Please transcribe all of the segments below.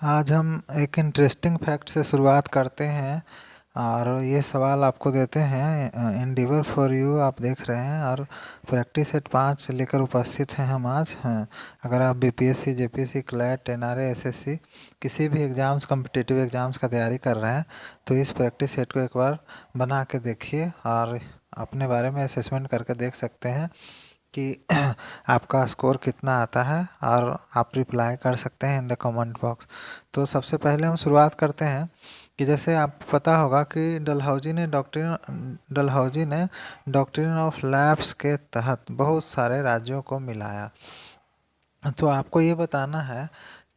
आज हम एक इंटरेस्टिंग फैक्ट से शुरुआत करते हैं और ये सवाल आपको देते हैं एंडीवर फॉर यू आप देख रहे हैं और प्रैक्टिस सेट 5 से लेकर उपस्थित हैं हम आज हैं। अगर आप BPSC JPSC CLAT NRA SSC किसी भी एग्ज़ाम्स कॉम्पिटिटिव एग्ज़ाम्स का तैयारी कर रहे हैं तो इस प्रैक्टिस सेट को एक बार बना के देखिए और अपने बारे में असेसमेंट करके देख सकते हैं कि आपका स्कोर कितना आता है और आप रिप्लाई कर सकते हैं इन द कमेंट बॉक्स। तो सबसे पहले हम शुरुआत करते हैं कि जैसे आपको पता होगा कि डलहौजी ने डॉक्ट्रिन ऑफ लैप्स के तहत बहुत सारे राज्यों को मिलाया। तो आपको ये बताना है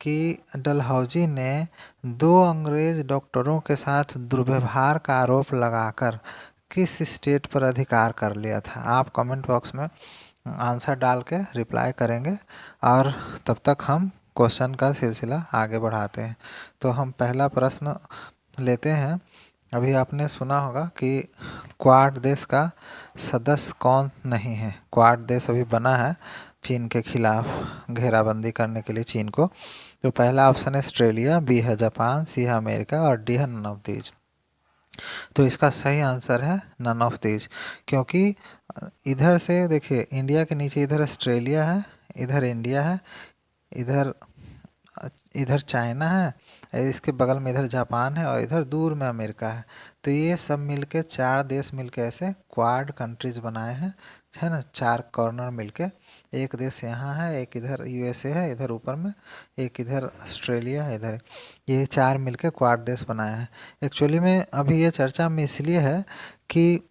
कि डलहौजी ने दो अंग्रेज डॉक्टरों के साथ दुर्व्यवहार का आरोप लगाकर किस स्टेट पर अधिकार कर लिया था। आप कमेंट बॉक्स में आंसर डाल के रिप्लाई करेंगे और तब तक हम क्वेश्चन का सिलसिला आगे बढ़ाते हैं। तो हम पहला प्रश्न लेते हैं। अभी आपने सुना होगा कि क्वाड देश का सदस्य कौन नहीं है। क्वाड देश अभी बना है चीन के खिलाफ घेराबंदी करने के लिए चीन को। तो पहला ऑप्शन है ऑस्ट्रेलिया, बी है जापान, सी है अमेरिका और डी है नन ऑफ दीज। तो इसका सही आंसर है नन ऑफ दीज, क्योंकि इधर से देखिए इंडिया के नीचे इधर ऑस्ट्रेलिया है, इधर इंडिया है, इधर इधर चाइना है, इसके बगल में इधर जापान है और इधर दूर में अमेरिका है। तो ये सब मिलके चार देश मिलके ऐसे क्वाड कंट्रीज बनाए हैं, है ना, चार कॉर्नर मिलके। एक देश यहाँ है, एक इधर यूएसए है इधर ऊपर में, एक इधर ऑस्ट्रेलिया है इधर। ये चार मिलके क्वाड देश बनाए हैं। एक्चुअली में अभी ये चर्चा में इसलिए है कि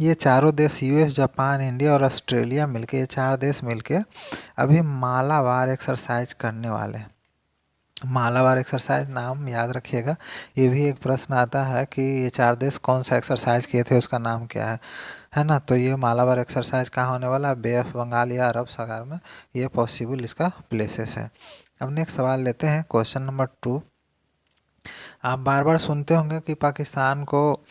ये चारों देश यूएस जापान इंडिया और ऑस्ट्रेलिया मिलके, ये चार देश मिलके अभी मालाबार एक्सरसाइज करने वाले हैं। मालाबार एक्सरसाइज नाम याद रखिएगा, ये भी एक प्रश्न आता है कि ये चार देश कौन सा एक्सरसाइज किए थे, उसका नाम क्या है ना। तो ये मालाबार एक्सरसाइज कहाँ होने वाला है, बे ऑफ बंगाल या अरब सागर में, ये पॉसिबल इसका प्लेसेस है। अब नेक्स्ट सवाल लेते हैं, क्वेश्चन नंबर 2। आप बार बार सुनते होंगे कि पाकिस्तान को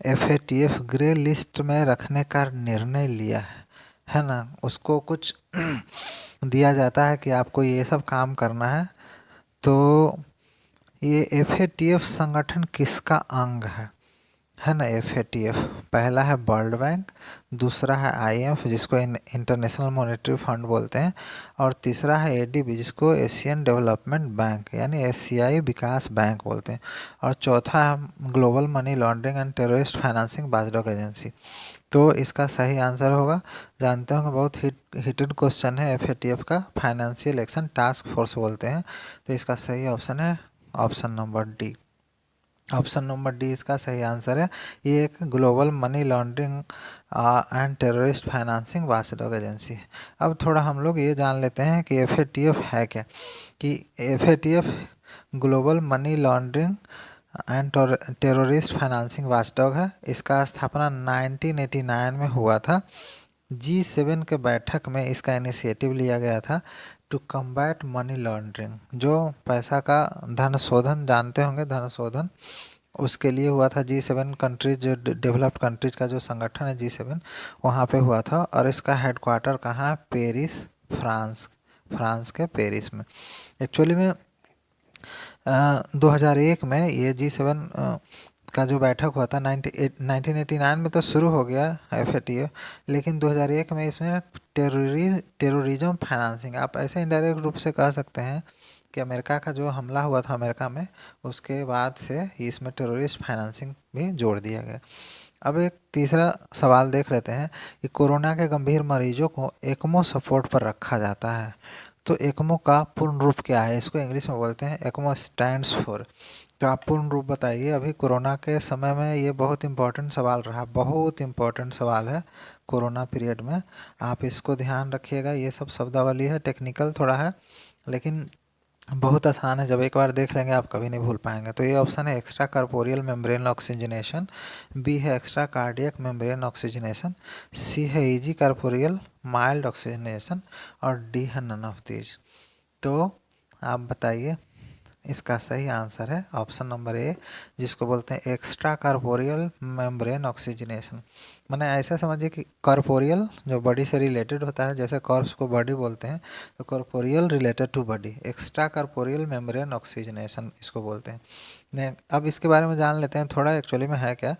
एफएटीएफ ग्रे लिस्ट में रखने का निर्णय लिया है ना। उसको कुछ दिया जाता है कि आपको ये सब काम करना है। तो ये एफएटीएफ संगठन किसका अंग है ना। एफएटीएफ पहला है वर्ल्ड बैंक, दूसरा है आईएमएफ जिसको इंटरनेशनल मॉनेटरी फंड बोलते हैं, और तीसरा है एडीबी जिसको एशियन डेवलपमेंट बैंक यानी एशियाई विकास बैंक बोलते हैं, और चौथा है global money laundering and terrorist financing watchdog agency. तो इसका सही आंसर होगा, जानते होंगे बहुत हिटेड क्वेश्चन है एफएटीएफ का, फाइनेंशियल एक्शन टास्क फोर्स बोलते हैं। तो इसका सही ऑप्शन है option number D. Option number D इसका सही आंसर है। ये एक global money laundering and terrorist financing watchdog agency है। अब थोड़ा हम लोग ये जान लेते हैं कि एफएटीएफ है क्या। कि FATF global money laundering and terrorist financing watchdog है। इसका स्थापना 1989 में हुआ था। G7 के बैठक में इसका इनिशिएटिव लिया गया था टू कम्बैट मनी लॉन्ड्रिंग, जो पैसा का धन शोधन, जानते होंगे धन शोधन, उसके लिए हुआ था। G7 कंट्रीज जो डेवलप्ड कंट्रीज का जो संगठन है G7, वहाँ पे हुआ था। और इसका हेडक्वार्टर कहाँ है, पेरिस, फ्रांस, फ्रांस के पेरिस में। एक्चुअली में 2001 में ये G7 का जो बैठक हुआ था, 1989 में तो शुरू हो गया एफएटीएफ, लेकिन 2001 में इसमें टेररिज्म फाइनेंसिंग, आप ऐसे इनडायरेक्ट रूप से कह सकते हैं कि अमेरिका का जो हमला हुआ था अमेरिका में, उसके बाद से इसमें टेररिस्ट फाइनेंसिंग भी जोड़ दिया गया। अब एक तीसरा सवाल देख लेते हैं कि कोरोना के गंभीर मरीजों को एक्मो सपोर्ट पर रखा जाता है। तो एक्मो का पूर्ण रूप क्या है, इसको इंग्लिश में बोलते हैं एक्मो स्टैंड्स फॉर। तो आप पूर्ण रूप बताइए। अभी कोरोना के समय में ये बहुत इंपॉर्टेंट सवाल रहा, बहुत इंपॉर्टेंट सवाल है कोरोना पीरियड में। आप इसको ध्यान रखिएगा, ये सब शब्दावली है, टेक्निकल थोड़ा है लेकिन बहुत आसान है। जब एक बार देख लेंगे आप कभी नहीं भूल पाएंगे। तो ये ऑप्शन है extra corporeal membrane oxygenation, B है extra cardiac membrane oxygenation, C है इजी कार्पोरियल माइल्ड ऑक्सीजनेशन और डी है नन ऑफ दीज। तो आप बताइए इसका सही आंसर है ऑप्शन नंबर ए, जिसको बोलते हैं एक्स्ट्रा कॉर्पोरियल मेम्ब्रेन ऑक्सीजनेशन। मैंने ऐसा समझिए कि कॉर्पोरियल जो बॉडी से रिलेटेड होता है, जैसे कॉर्प्स को बॉडी बोलते हैं, तो corporeal related to body, extra corporeal membrane oxygenation इसको बोलते हैं। अब इसके बारे में जान लेते हैं थोड़ा, एक्चुअली में है क्या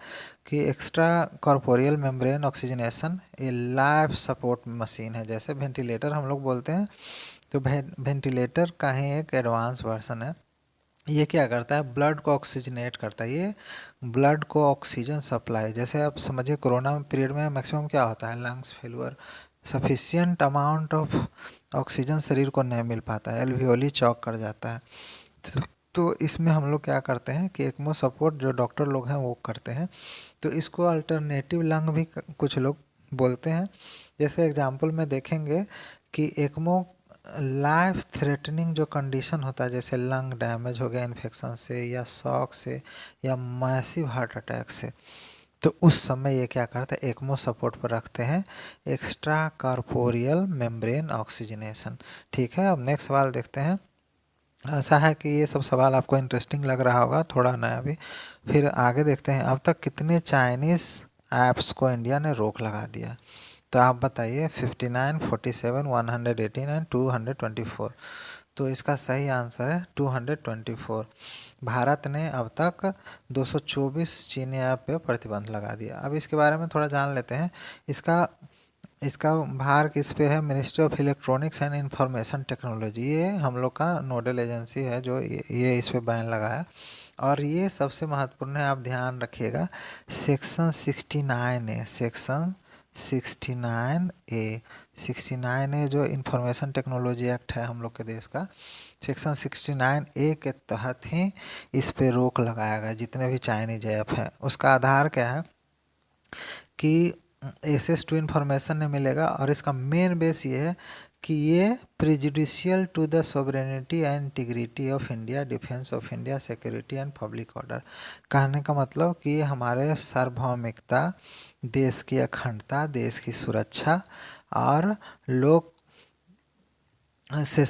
कि एक्स्ट्रा कॉर्पोरियल मेम्ब्रेन ऑक्सीजनेशन ये लाइफ सपोर्ट मशीन है, जैसे वेंटिलेटर हम लोग बोलते हैं, तो वेंटिलेटर का ही एक एडवांस वर्जन है। ये क्या करता है, ब्लड को ऑक्सीजनेट करता है, ये ब्लड को ऑक्सीजन सप्लाई, जैसे आप समझिए कोरोना पीरियड में मैक्सिमम क्या होता है, lungs failure, sufficient amount of oxygen शरीर को नहीं मिल पाता है, एल्वियोली चौक कर जाता है। तो इसमें हम लोग क्या करते हैं कि एक्मो सपोर्ट जो डॉक्टर लोग हैं वो करते हैं, तो इसको अल्टरनेटिव लंग भी कुछ लोग बोलते हैं। जैसे एग्जांपल में देखेंगे कि एक्मो लाइफ थ्रेटनिंग जो कंडीशन होता है, जैसे लंग डैमेज हो गया इन्फेक्शन से या शॉक से या मैसिव हार्ट अटैक से, तो उस समय ये क्या करते हैं, एक्मो सपोर्ट पर रखते हैं एक्स्ट्रा कॉर्पोरियल मेम्ब्रेन ऑक्सीजनेशन। ठीक है, अब नेक्स्ट सवाल देखते हैं। ऐसा है कि ये सब सवाल आपको इंटरेस्टिंग लग रहा होगा, थोड़ा नया भी। फिर आगे देखते हैं, अब तक कितने चाइनीज़ ऐप्स को इंडिया ने रोक लगा दिया, तो आप बताइए 59, 47, 118 एंड 224। तो इसका सही आंसर है 224। भारत ने अब तक 224 चीनी ऐप पे प्रतिबंध लगा दिया। अब इसके बारे में थोड़ा जान लेते हैं। इसका इसका भार किस पे है, ministry of electronics and information technology, ये हम लोग का नोडल एजेंसी है जो ये इस पे बैन लगाया। और ये सबसे महत्वपूर्ण है, आप ध्यान रखिएगा, section 69A, section 69A, 69A जो इंफॉर्मेशन टेक्नोलॉजी एक्ट है हम लोग के देश का, सेक्शन 69A के तहत ही इस पे रोक लगाया गया। जितने भी चाइनीज ऐप हैं, उसका आधार क्या है कि एसेस टू इन्फॉर्मेशन नहीं मिलेगा, और इसका मेन बेस ये है कि ये prejudicial to the sovereignty and integrity of India, defence of India, security and public order. कहने का मतलब कि हमारे सार्वभौमिकता, देश की अखंडता, देश की सुरक्षा और लोक से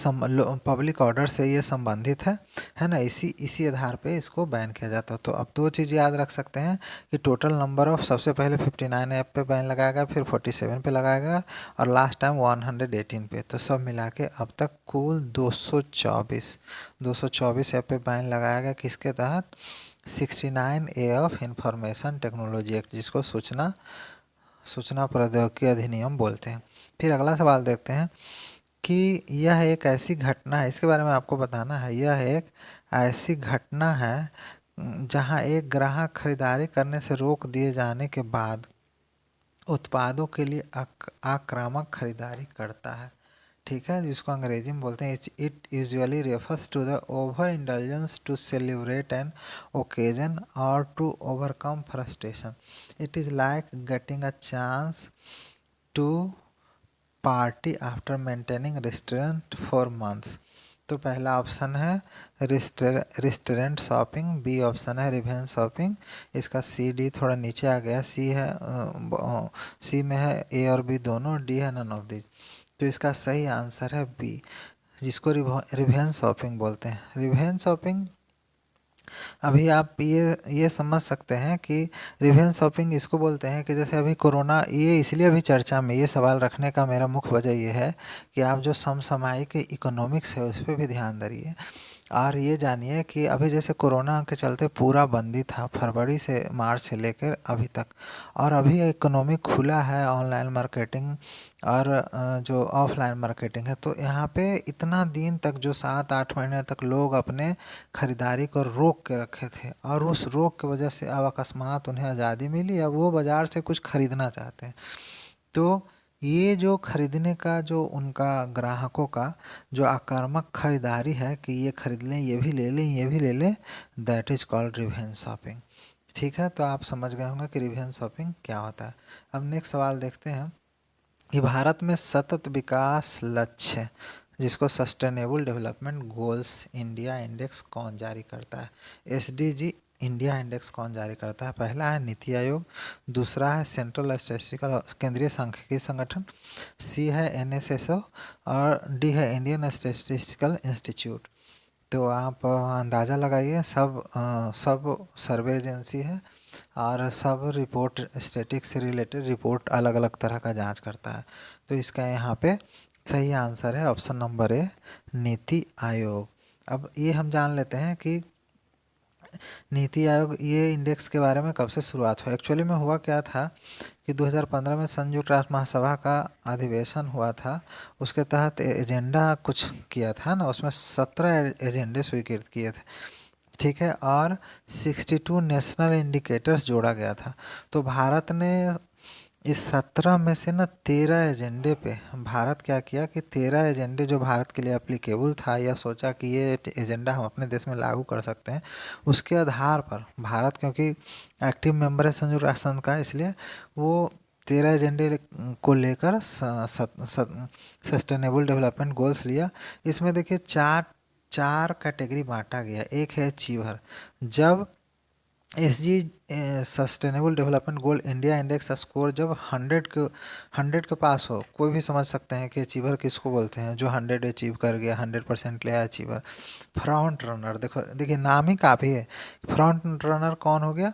पब्लिक ऑर्डर से ये संबंधित है ना, इसी आधार पे इसको बैन किया जाता है। तो अब दो चीज़ याद रख सकते हैं कि टोटल नंबर ऑफ, सबसे पहले 59 ऐप पे बैन लगाया गया, फिर 47 पे लगाया गया, और लास्ट टाइम 118 पे। तो सब मिला के अब तक कुल 224 ऐप पे बैन लगाया गया। किसके तहत, 69A of information technology act, जिसको सूचना प्रौद्योगिकी अधिनियम बोलते हैं। फिर अगला सवाल देखते हैं कि यह एक ऐसी घटना है, इसके बारे में आपको बताना है, यह एक ऐसी घटना है जहां एक ग्राहक खरीदारी करने से रोक दिए जाने के बाद उत्पादों के लिए आक्रामक खरीदारी करता है। ठीक है, जिसको अंग्रेजी में बोलते हैं, it usually refers to the over indulgence to celebrate an occasion और to overcome frustration. It is like getting a chance to party after maintaining restaurant for months. तो पहला ऑप्शन है रेस्टोरेंट शॉपिंग, बी ऑप्शन है revenge shopping, इसका C D थोड़ा नीचे आ गया, सी है सी में है ए और बी दोनों, डी है नन ऑफ दिस। तो इसका सही आंसर है बी, जिसको रिवेंज शॉपिंग बोलते हैं। रिवेंज शॉपिंग, अभी आप ये समझ सकते हैं कि रिवेंज शॉपिंग इसको बोलते हैं कि जैसे अभी कोरोना, ये इसलिए अभी चर्चा में, ये सवाल रखने का मेरा मुख्य वजह ये है कि आप जो समसामयिक इकोनॉमिक्स है उस पर भी ध्यान दीजिए। और ये जानिए कि अभी जैसे कोरोना के चलते पूरा बंदी था, फरवरी से मार्च से लेकर अभी तक, और अभी इकोनॉमी खुला है, ऑनलाइन मार्केटिंग और जो ऑफलाइन मार्केटिंग है। तो यहाँ पे इतना दिन तक, जो 7-8 महीने तक लोग अपने खरीदारी को रोक के रखे थे, और उस रोक की वजह से अब अकस्मात उन्हें आज़ादी मिली, अब वो बाज़ार से कुछ खरीदना चाहते हैं। तो ये जो खरीदने का, जो उनका ग्राहकों का जो आक्रामक खरीदारी है कि ये खरीद लें, ये भी ले लें, ये भी ले लें, that is called revenge shopping. ठीक है, तो आप समझ गए होंगे कि रिवेंज शॉपिंग क्या होता है। अब नेक्स्ट सवाल देखते हैं कि भारत में सतत विकास लक्ष्य, जिसको sustainable development goals India index कौन जारी करता है, एसडीजी इंडिया इंडेक्स कौन जारी करता है। पहला है नीति आयोग, दूसरा है सेंट्रल स्टैटिस्टिकल केंद्रीय सांख्यिकी संगठन, सी है एनएसएसओ, और डी है इंडियन स्टैटिस्टिकल इंस्टीट्यूट। तो आप अंदाज़ा लगाइए, सब सर्वे एजेंसी है और सब रिपोर्ट स्टैटिक से रिलेटेड रिपोर्ट अलग अलग तरह का जांच करता है। तो इसका यहाँ पे सही आंसर है option number A, NITI Aayog. अब ये हम जान लेते हैं कि नीति आयोग ये इंडेक्स के बारे में कब से शुरुआत हुआ। एक्चुअली में हुआ क्या था कि 2015 में संयुक्त राष्ट्र महासभा का अधिवेशन हुआ था। उसके तहत एजेंडा कुछ किया था ना, उसमें 17 एजेंडे स्वीकृत किए थे, ठीक है, और 62 नेशनल इंडिकेटर्स जोड़ा गया था। तो भारत ने इस 17 में से ना 13 एजेंडे पे भारत क्या किया कि 13 एजेंडे जो भारत के लिए एप्लीकेबल था या सोचा कि ये एजेंडा हम अपने देश में लागू कर सकते हैं, उसके आधार पर भारत, क्योंकि एक्टिव मेंबर है संयुक्त राष्ट्र संघ का, इसलिए वो 13 एजेंडे को लेकर सस्टेनेबल डेवलपमेंट गोल्स लिया। इसमें देखिए चार चार कैटेगरी बांटा गया। एक है अचीवर, जब SG sustainable development goal India index score जब 100 के पास हो, कोई भी समझ सकते हैं कि अचीवर किसको बोलते हैं, जो 100 अचीव कर गया, 100% ले आया अचीवर। फ्रंट रनर, देखो देखिए नाम ही काफ़ी है। फ्रंट रनर कौन हो गया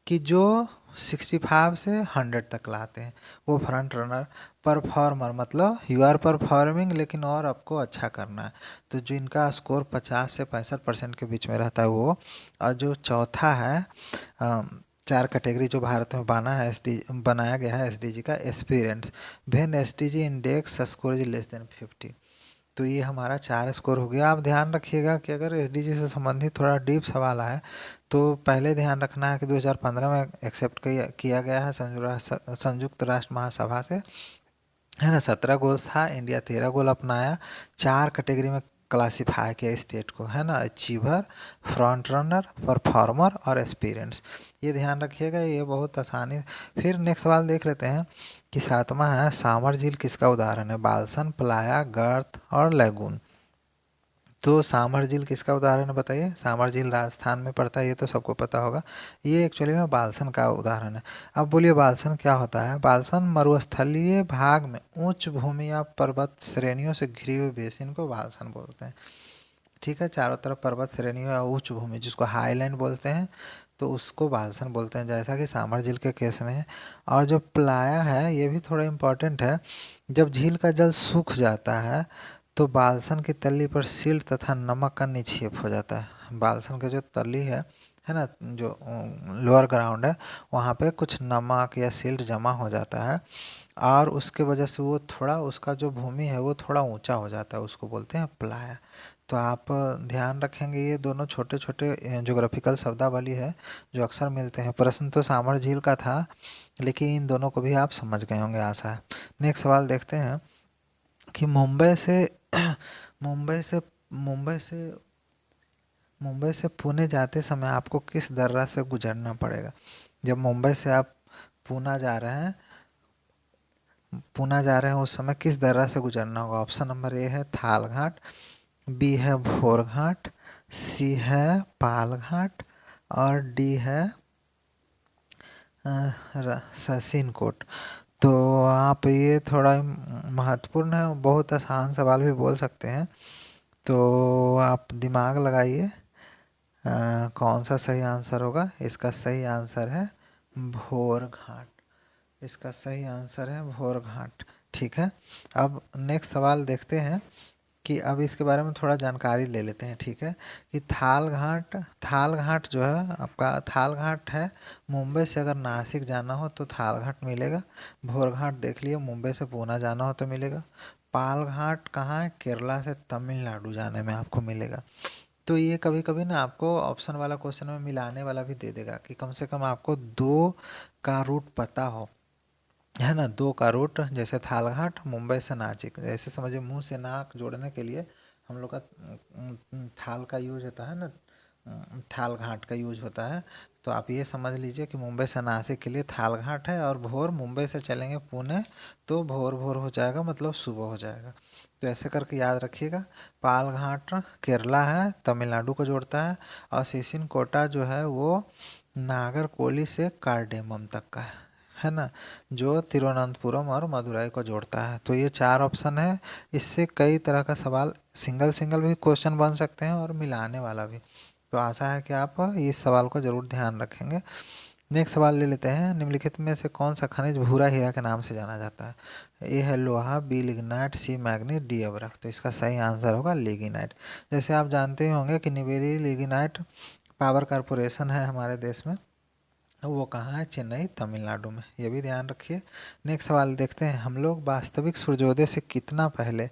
कि जो 65 से 100 तक लाते हैं, वो फ्रंट रनर। परफॉर्मर मतलब यू आर परफॉर्मिंग लेकिन और आपको अच्छा करना है, तो जो इनका स्कोर 50 से 65% के बीच में रहता है वो। और जो चौथा है, चार कैटेगरी जो भारत में बनाया गया है एसडीजी का, aspirants, when SDG index score is less than 50। तो ये हमारा 4 स्कोर हो गया। आप ध्यान रखिएगा कि अगर एसडीजी से संबंधित थोड़ा डीप सवाल आए तो पहले ध्यान रखना है कि 2015 में एक्सेप्ट किया गया है संयुक्त राष्ट्र महासभा से, है ना। 17 गोल्स था, इंडिया 13 गोल अपनाया। 4 कैटेगरी में क्लासिफाई किया स्टेट को, है ना, अचीवर, फ्रंट रनर, परफॉर्मर और एस्पिरेंट्स। ये ध्यान रखिएगा, ये बहुत आसानी। फिर नेक्स्ट सवाल देख लेते हैं कि 7वां है, सामर झील किसका उदाहरण है। बालसन, प्लाया, गर्त और लैगून। तो सामर झील किसका उदाहरण है बताइए। सामर झील राजस्थान में पड़ता है, ये तो सबको पता होगा। ये एक्चुअली में बालसन का उदाहरण है। अब बोलिए बालसन क्या होता है। बालसन मरुस्थलीय भाग में उच्च भूमि या पर्वत श्रेणियों से घिरी हुई बेसिन को बालसन बोलते हैं, ठीक है। चारों तरफ पर्वत श्रेणियों या उच्च भूमि जिसको हाईलैंड बोलते हैं, तो उसको बालसन बोलते हैं, जैसा कि सामर झील के केस में है। और जो प्लाया है ये भी थोड़ा इम्पोर्टेंट है। जब झील का जल सूख जाता है तो बालसन की तली पर सिल्ट तथा नमक का निक्षेप हो जाता है। बालसन की जो तली है ना, जो लोअर ग्राउंड है, वहाँ पे कुछ नमक या सिल्ट जमा हो जाता है और उसके वजह से वो थोड़ा, उसका जो भूमि है वो थोड़ा ऊंचा हो जाता है, उसको बोलते हैं प्लाया। तो आप ध्यान रखेंगे, ये दोनों छोटे छोटे ज्योग्राफिकल शब्दावली है जो अक्सर मिलते हैं। प्रश्न तो सामर झील का था, लेकिन इन दोनों को भी आप समझ गए होंगे, आशा है। नेक्स्ट सवाल देखते हैं कि मुंबई से मुंबई से मुंबई से मुंबई से पुणे जाते समय आपको किस दर्रा से गुजरना पड़ेगा। जब मुंबई से आप पूना जा रहे हैं पूना जा रहे हैं उस समय किस दर्रा से गुजरना होगा। ऑप्शन नंबर ए है थाल घाट, बी है भोर घाट, सी है पाल घाट और डी है ससीन कोट। तो आप ये थोड़ा महत्वपूर्ण है, बहुत आसान सवाल भी बोल सकते हैं, तो आप दिमाग लगाइए कौन सा सही आंसर होगा। इसका सही आंसर है भोर घाट। इसका सही आंसर है भोर घाट, ठीक है। अब नेक्स्ट सवाल देखते हैं कि अब इसके बारे में थोड़ा जानकारी ले लेते हैं, ठीक है। कि थाल घाट जो है आपका, थाल घाट है मुंबई से अगर नासिक जाना हो तो थाल घाट मिलेगा। भोर घाट देख लिए, मुंबई से पूना जाना हो तो मिलेगा। पाल घाट कहाँ है, केरला से तमिलनाडु जाने में आपको मिलेगा। तो ये कभी कभी ना आपको ऑप्शन वाला क्वेश्चन में मिलाने वाला भी दे देगा कि कम से कम आपको दो का रूट पता हो, है ना। दो का रूट, जैसे थालघाट मुंबई से नासिक, ऐसे समझिए मुंह से नाक जोड़ने के लिए हम लोग का थाल का यूज होता है ना, थाल घाट का यूज होता है। तो आप ये समझ लीजिए कि मुंबई से नासिक के लिए थाल घाट है, और भोर मुंबई से चलेंगे पुणे तो भोर भोर हो जाएगा, मतलब सुबह हो जाएगा। तो ऐसे करके याद रखिएगा। पाल घाट केरला है, तमिलनाडु को जोड़ता है, और सिसिन कोटा जो है वो नागरकोइली से कार्डेमम तक का है, है ना, जो तिरुवनंतपुरम और मदुरई को जोड़ता है। तो ये 4 ऑप्शन है। इससे कई तरह का सवाल सिंगल सिंगल भी क्वेश्चन बन सकते हैं और मिलाने वाला भी। तो आशा है कि आप इस सवाल को ज़रूर ध्यान रखेंगे। नेक्स्ट सवाल ले लेते हैं। निम्नलिखित में से कौन सा खनिज भूरा हीरा के नाम से जाना जाता है? ए है लोहा, बी लिग्नाइट, सी मैग्नीज, डी अभ्रक। तो इसका सही आंसर होगा लिग्नाइट। जैसे आप जानते ही होंगे कि निवेली लिग्नाइट पावर कॉरपोरेशन है हमारे देश में, वो कहाँ है? चेन्नई, तमिलनाडु में। ये भी ध्यान रखिए। नेक्स्ट सवाल देखते हैं। हम लोग वास्तविक सूर्योदय से कितना पहले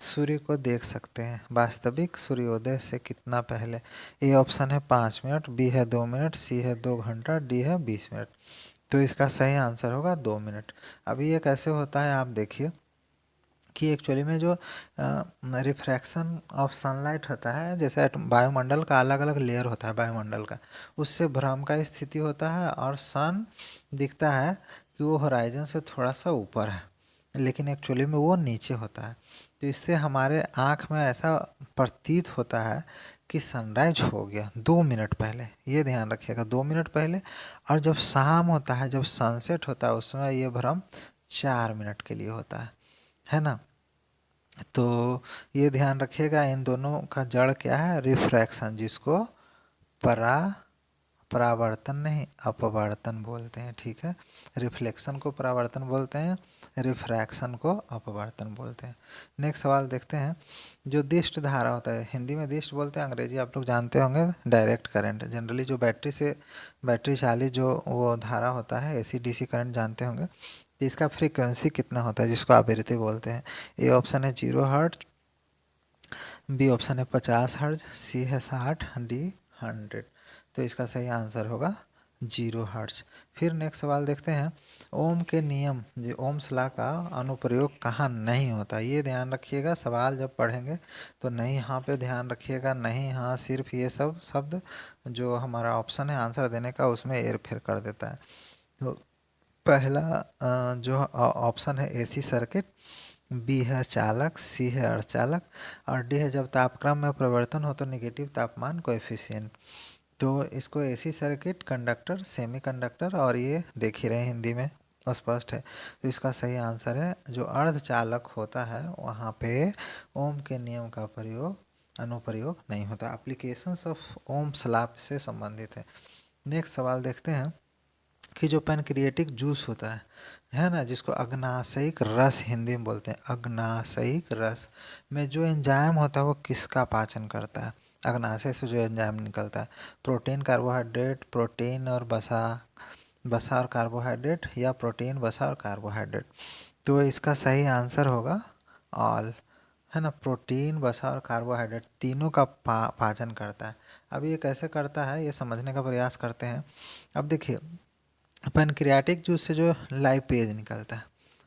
सूर्य को देख सकते हैं? वास्तविक सूर्योदय से कितना पहले? ए ऑप्शन है 5 मिनट, बी है 2 मिनट, सी है 2 घंटा, डी है 20 मिनट। तो इसका सही आंसर होगा 2 मिनट। अभी ये कैसे होता है आप देखिए कि एक्चुअली में जो रिफ्रैक्शन ऑफ सनलाइट होता है, जैसे वायुमंडल का अलग अलग लेयर होता है वायुमंडल का, उससे भ्रम का स्थिति होता है और सन दिखता है कि वो होराइजन से थोड़ा सा ऊपर है, लेकिन एक्चुअली में वो नीचे होता है। तो इससे हमारे आँख में ऐसा प्रतीत होता है कि सनराइज हो गया 2 मिनट पहले। ये ध्यान रखिएगा, 2 मिनट पहले। और जब शाम होता है, जब सनसेट होता है, उस समय ये भ्रम 4 मिनट के लिए होता है ना। तो ये ध्यान रखिएगा, इन दोनों का जड़ क्या है? रिफ्रैक्शन, जिसको परा परावर्तन नहीं अपवर्तन बोलते हैं। ठीक है, रिफ्लेक्शन को परावर्तन बोलते हैं, रिफ्रैक्शन को अपवर्तन बोलते हैं। नेक्स्ट सवाल देखते हैं। जो दिष्ट धारा होता है, हिंदी में दिष्ट बोलते हैं, अंग्रेजी आप लोग जानते होंगे डायरेक्ट करंट। जनरली जो बैटरी चालित जो वो धारा होता है, एसी डीसी करंट जानते होंगे। तो इसका फ्रीक्वेंसी कितना होता है, जिसको आवृत्ति बोलते हैं? ए ऑप्शन है 0 हर्ट्ज, बी ऑप्शन है 50 हर्ट्ज, सी है 60, डी 100। तो इसका सही आंसर होगा 0 हर्ट्ज। फिर नेक्स्ट सवाल देखते हैं। ओम के नियम, जो ओम्स लॉ का अनुप्रयोग कहाँ नहीं होता? ये ध्यान रखिएगा, सवाल जब पढ़ेंगे तो नहीं हाँ पे ध्यान रखिएगा, नहीं हाँ सिर्फ ये सब शब्द जो हमारा ऑप्शन है आंसर देने का, उसमें हेर फेर कर देता है। तो पहला जो ऑप्शन है एसी सर्किट, बी है चालक, सी है अर्धचालक, और डी है जब तापक्रम में परिवर्तन हो तो निगेटिव तापमान कोएफिशिएंट। तो इसको AC circuit, conductor, semi conductor, और ये देख ही रहे हैं हिंदी में स्पष्ट है। तो इसका सही आंसर है जो अर्धचालक होता है वहाँ पे ओम के नियम का प्रयोग अनुप्रयोग नहीं होता। एप्लीकेशंस ऑफ ओम्स लॉ से संबंधित है। नेक्स्ट सवाल देखते हैं कि जो पैनक्रिएटिक जूस होता है ना, जिसको अग्नाशयिक रस हिंदी में बोलते हैं, अग्नाशयिक रस में जो एंजाइम होता है वो किसका पाचन करता है? अग्नाशय से जो एंजाइम निकलता है, प्रोटीन, कार्बोहाइड्रेट, प्रोटीन और बसा, बसा और कार्बोहाइड्रेट, या प्रोटीन, बसा और कार्बोहाइड्रेट। तो इसका सही आंसर होगा ऑल, है ना। प्रोटीन, वसा और कार्बोहाइड्रेट तीनों का पाचन करता है। अब ये कैसे करता है ये समझने का प्रयास करते हैं। अब देखिए, पैनक्रियाटिक जूस से जो लाइपेज निकलता है,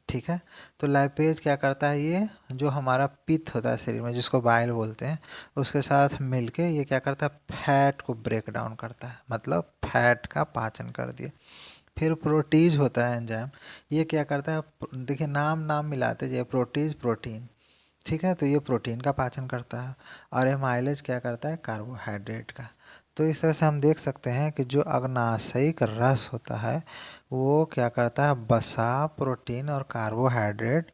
ठीक है, तो लाइपेज क्या करता है? ये जो हमारा पित्त होता है शरीर में, जिसको बाइल बोलते हैं, उसके साथ मिलके ये क्या करता है? फैट को ब्रेक डाउन करता है, मतलब फैट का पाचन कर दिया। फिर प्रोटीज होता है एंजाइम, ये क्या करता है? देखिए नाम नाम मिलाते जाइए, प्रोटीज प्रोटीन, ठीक है, तो ये प्रोटीन का पाचन करता है। और एमाइलेज क्या करता है? कार्बोहाइड्रेट का। तो इस तरह से हम देख सकते हैं कि जो अग्नाशयिक रस होता है वो क्या करता है? वसा, प्रोटीन और कार्बोहाइड्रेट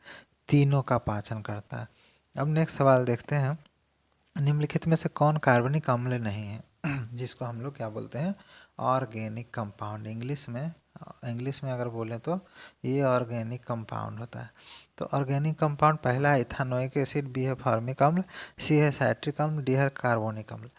तीनों का पाचन करता है। अब नेक्स्ट सवाल देखते हैं। निम्नलिखित में से कौन कार्बनिक अम्ल नहीं है? जिसको हम लोग क्या बोलते हैं? Organic compound. इंग्लिश में अगर बोलें तो ये ऑर्गेनिक कंपाउंड होता है। तो ऑर्गेनिक कंपाउंड पहला है इथानोइक एसिड, बी है फॉर्मिक अम्ल, सी है साइट्रिक अम्ल, डी है कार्बोनिक अम्ल।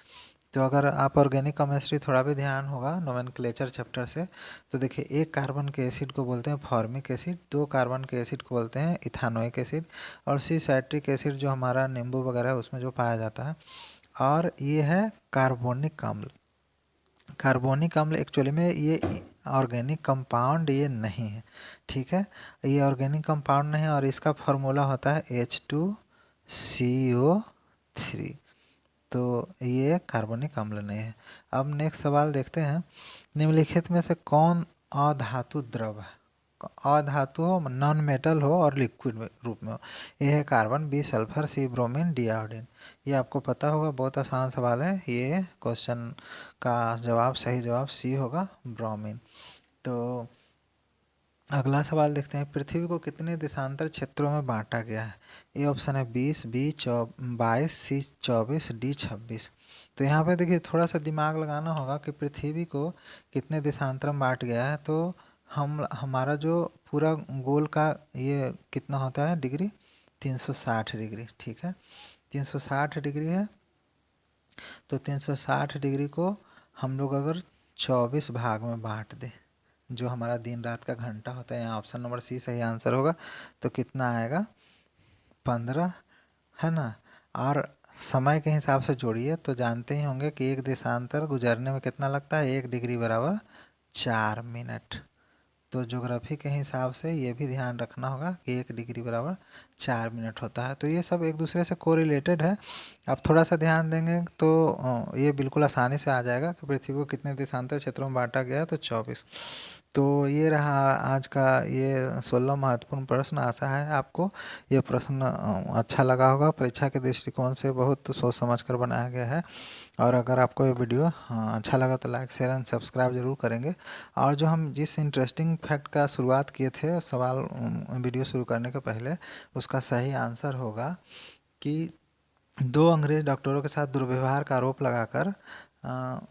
तो अगर आप ऑर्गेनिक केमिस्ट्री थोड़ा भी ध्यान होगा नोमेनक्लेचर चैप्टर से, तो देखिए एक कार्बन के एसिड को बोलते हैं फॉर्मिक एसिड, 2 कार्बन के एसिड को बोलते हैं इथानोइक एसिड, और सी साइट्रिक एसिड जो हमारा नींबू वगैरह है उसमें जो पाया जाता है। और ये है कार्बोनिक अम्ल। कार्बोनिक अम्ल एक्चुअली में ये ऑर्गेनिक कंपाउंड ये नहीं है, ठीक है, ये ऑर्गेनिक कंपाउंड नहीं है, और इसका फार्मूला होता है H2CO3। तो ये कार्बनिक अम्ल नहीं है। अब नेक्स्ट सवाल देखते हैं। निम्नलिखित में से कौन अधातु द्रव है? अधातु हो, नॉन मेटल हो और लिक्विड रूप में हो। ए है कार्बन, बी सल्फर, सी ब्रोमीन, डी आयोडीन। ये आपको पता होगा, बहुत आसान सवाल है ये। क्वेश्चन का जवाब, सही जवाब सी होगा, ब्रोमीन। तो अगला सवाल देखते हैं, पृथ्वी को कितने देशांतर क्षेत्रों में बांटा गया है? ए ऑप्शन है 20, बी 22, सी 24, डी 26। तो यहाँ पे देखिए थोड़ा सा दिमाग लगाना होगा कि पृथ्वी को कितने देशांतर में बांट गया है। तो हमारा जो पूरा गोल का ये कितना होता है डिग्री, 360 डिग्री, ठीक है, 360 डिग्री है। तो 360 डिग्री को हम लोग अगर 24 भाग में बांट दें, जो हमारा दिन रात का घंटा होता है, यहाँ ऑप्शन नंबर सी सही आंसर होगा। तो कितना आएगा, 15, है ना। और समय के हिसाब से जोड़िए तो जानते ही होंगे कि एक देशांतर गुजरने में कितना लगता है, 1 डिग्री बराबर 4 मिनट। तो ज्योग्राफी के हिसाब से ये भी ध्यान रखना होगा कि 1 डिग्री बराबर 4 मिनट होता है। तो ये सब एक दूसरे से कोरिलेटेड है। आप थोड़ा सा ध्यान देंगे तो ये बिल्कुल आसानी से आ जाएगा कि पृथ्वी को कितने देशांतर क्षेत्रों में बांटा गया है, तो 24। तो ये रहा आज का ये 16 महत्वपूर्ण प्रश्न। आशा है आपको ये प्रश्न अच्छा लगा होगा। परीक्षा के दृष्टिकोण से बहुत सोच समझ कर बनाया गया है। और अगर आपको ये वीडियो अच्छा लगा तो लाइक शेयर एंड सब्सक्राइब जरूर करेंगे। और जो हम जिस इंटरेस्टिंग फैक्ट का शुरुआत किए थे सवाल वीडियो शुरू करने के पहले, उसका सही आंसर होगा कि 2 अंग्रेज डॉक्टरों के साथ दुर्व्यवहार का आरोप लगाकर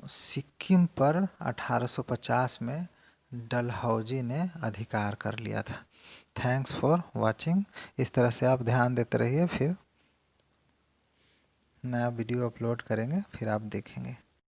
सिक्किम पर 1850 में डलहौजी ने अधिकार कर लिया था। Thanks for watching. इस तरह से आप ध्यान देते रहिए, फिर नया वीडियो अपलोड करेंगे, फिर आप देखेंगे।